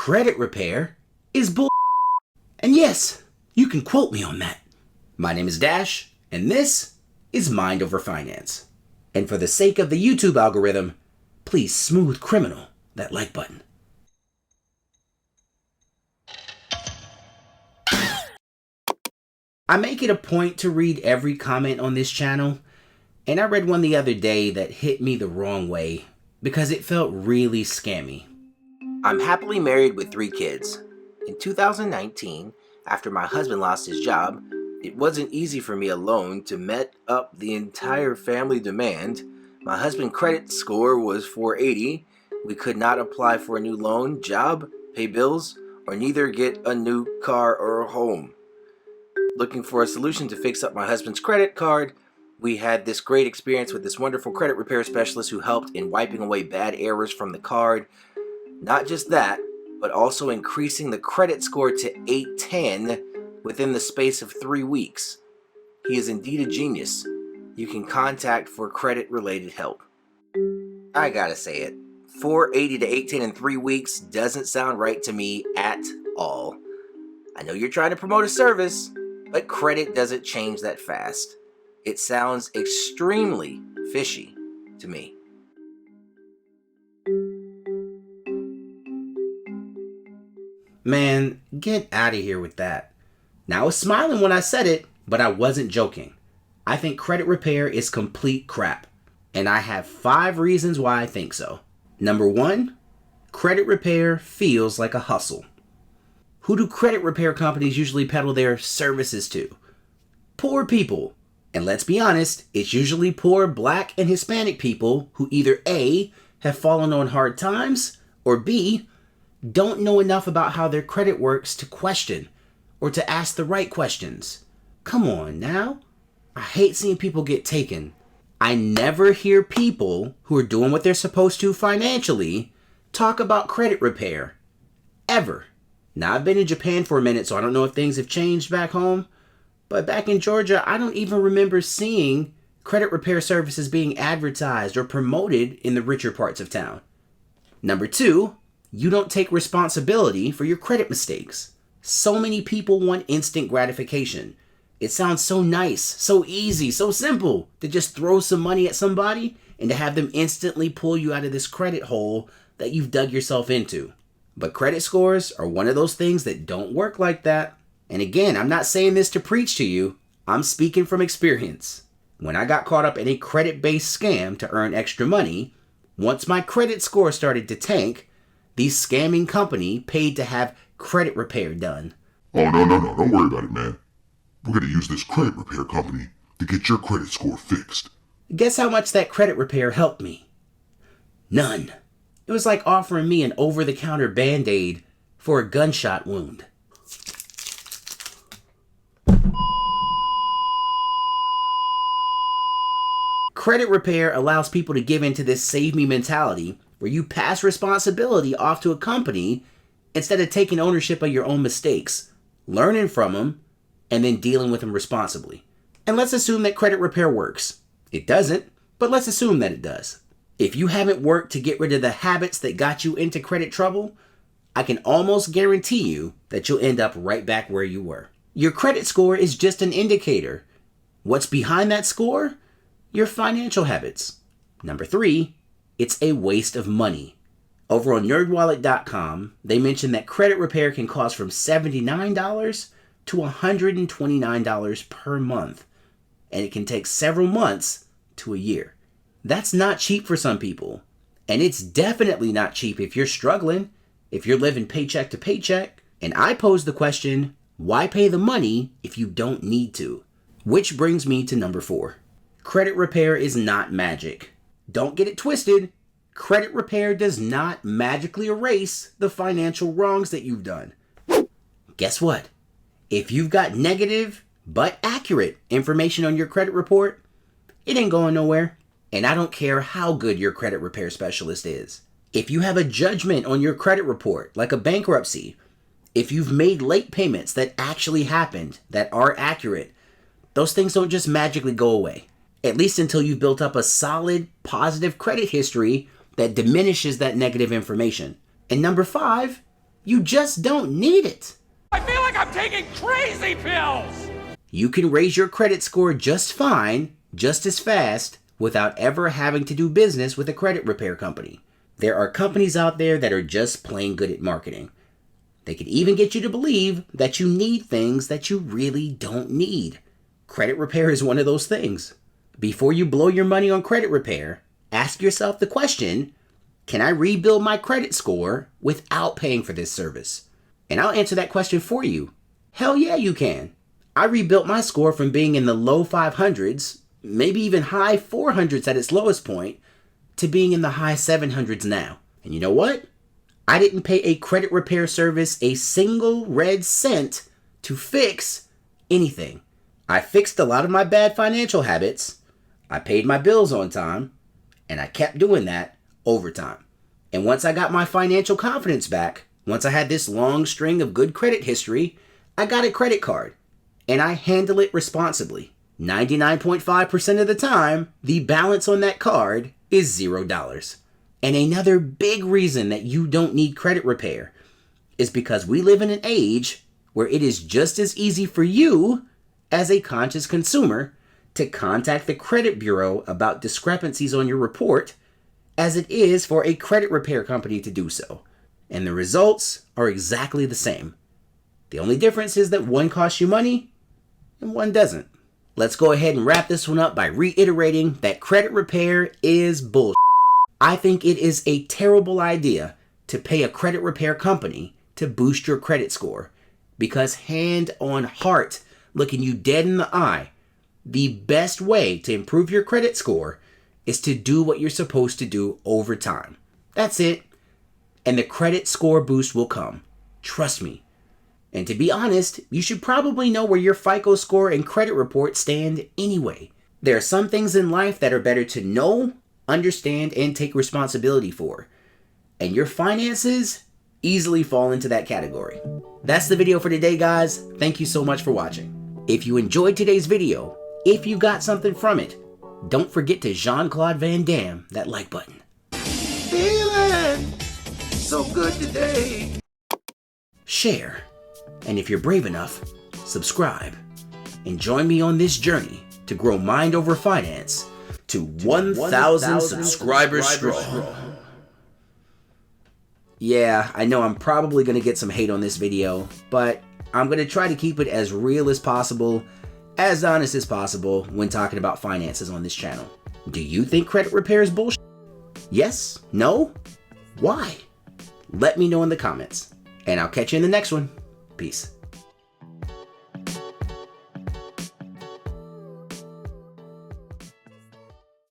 credit repair is bull. And yes, you can quote me on that. My name is Dash, and this is Mind Over Finance. And for the sake of the YouTube algorithm, please smooth criminal that like button. I make it a point to read every comment on this channel, and I read one the other day that hit me the wrong way because it felt really scammy. I'm happily married with 3 kids. In 2019, after my husband lost his job, it wasn't easy for me alone to met up the entire family demand. My husband's credit score was 480. We could not apply for a new loan, job, pay bills, or neither get a new car or a home. Looking for a solution to fix up my husband's credit card, we had this great experience with this wonderful credit repair specialist who helped in wiping away bad errors from the card. Not just that, but also increasing the credit score to 810 within the space of 3 weeks. He is indeed a genius. You can contact for credit-related help. I gotta say it, 480 to 810 in 3 weeks doesn't sound right to me at all. I know you're trying to promote a service, but credit doesn't change that fast. It sounds extremely fishy to me. Man, get out of here with that. Now, I was smiling when I said it, but I wasn't joking. I think credit repair is complete crap, and I have 5 reasons why I think so. Number 1, credit repair feels like a hustle. Who do credit repair companies usually peddle their services to? Poor people. And let's be honest, it's usually poor Black and Hispanic people who either A, have fallen on hard times, or B, don't know enough about how their credit works to question or to ask the right questions. Come on now. I hate seeing people get taken. I never hear people who are doing what they're supposed to financially talk about credit repair. Ever. Now, I've been in Japan for a minute, so I don't know if things have changed back home. But back in Georgia, I don't even remember seeing credit repair services being advertised or promoted in the richer parts of town. Number 2, you don't take responsibility for your credit mistakes. So many people want instant gratification. It sounds so nice, so easy, so simple to just throw some money at somebody and to have them instantly pull you out of this credit hole that you've dug yourself into. But credit scores are one of those things that don't work like that. And again, I'm not saying this to preach to you. I'm speaking from experience. When I got caught up in a credit-based scam to earn extra money, once my credit score started to tank, the scamming company paid to have credit repair done. Oh, no, don't worry about it, man. We're going to use this credit repair company to get your credit score fixed. Guess how much that credit repair helped me? None. It was like offering me an over-the-counter Band-Aid for a gunshot wound. Credit repair allows people to give into this save-me mentality where you pass responsibility off to a company instead of taking ownership of your own mistakes, learning from them, and then dealing with them responsibly. And let's assume that credit repair works. It doesn't, but let's assume that it does. If you haven't worked to get rid of the habits that got you into credit trouble, I can almost guarantee you that you'll end up right back where you were. Your credit score is just an indicator. What's behind that score? Your financial habits. Number 3, it's a waste of money. Over on nerdwallet.com, they mention that credit repair can cost from $79 to $129 per month, and it can take several months to a year. That's not cheap for some people, and it's definitely not cheap if you're struggling, if you're living paycheck to paycheck. And I pose the question, why pay the money if you don't need to? Which brings me to number 4. Credit repair is not magic. Don't get it twisted. Credit repair does not magically erase the financial wrongs that you've done. Guess what? If you've got negative but accurate information on your credit report, it ain't going nowhere. And I don't care how good your credit repair specialist is. If you have a judgment on your credit report, like a bankruptcy, if you've made late payments that actually happened, that are accurate, those things don't just magically go away. At least until you've built up a solid, positive credit history that diminishes that negative information. And number 5, You just don't need it. I feel like I'm taking crazy pills! You can raise your credit score just fine, just as fast, without ever having to do business with a credit repair company. There are companies out there that are just plain good at marketing. They can even get you to believe that you need things that you really don't need. Credit repair is one of those things. Before you blow your money on credit repair, ask yourself the question, can I rebuild my credit score without paying for this service? And I'll answer that question for you. Hell yeah, you can. I rebuilt my score from being in the low 500s, maybe even high 400s at its lowest point, to being in the high 700s now. And you know what? I didn't pay a credit repair service a single red cent to fix anything. I fixed a lot of my bad financial habits, I paid my bills on time, and I kept doing that over time. And once I got my financial confidence back, once I had this long string of good credit history, I got a credit card, and I handle it responsibly. 99.5% of the time, the balance on that card is $0. And another big reason that you don't need credit repair is because we live in an age where it is just as easy for you, as a conscious consumer, to contact the credit bureau about discrepancies on your report as it is for a credit repair company to do so. And the results are exactly the same. The only difference is that one costs you money and one doesn't. Let's go ahead and wrap this one up by reiterating that credit repair is bullshit. I think it is a terrible idea to pay a credit repair company to boost your credit score, because hand on heart, looking you dead in the eye, the best way to improve your credit score is to do what you're supposed to do over time. That's it. And the credit score boost will come. Trust me. And to be honest, you should probably know where your FICO score and credit report stand anyway. There are some things in life that are better to know, understand, and take responsibility for. And your finances easily fall into that category. That's the video for today, guys. Thank you so much for watching. If you enjoyed today's video, if you got something from it, don't forget to Jean-Claude Van Damme that like button. Feeling so good today. Share. And if you're brave enough, subscribe. And join me on this journey to grow Mind Over Finance to 1,000 subscribers strong. Yeah, I know I'm probably going to get some hate on this video, but I'm going to try to keep it as real as possible, as honest as possible when talking about finances on this channel. Do you think credit repair is bullshit? Yes? No? Why? Let me know in the comments, and I'll catch you in the next one. Peace.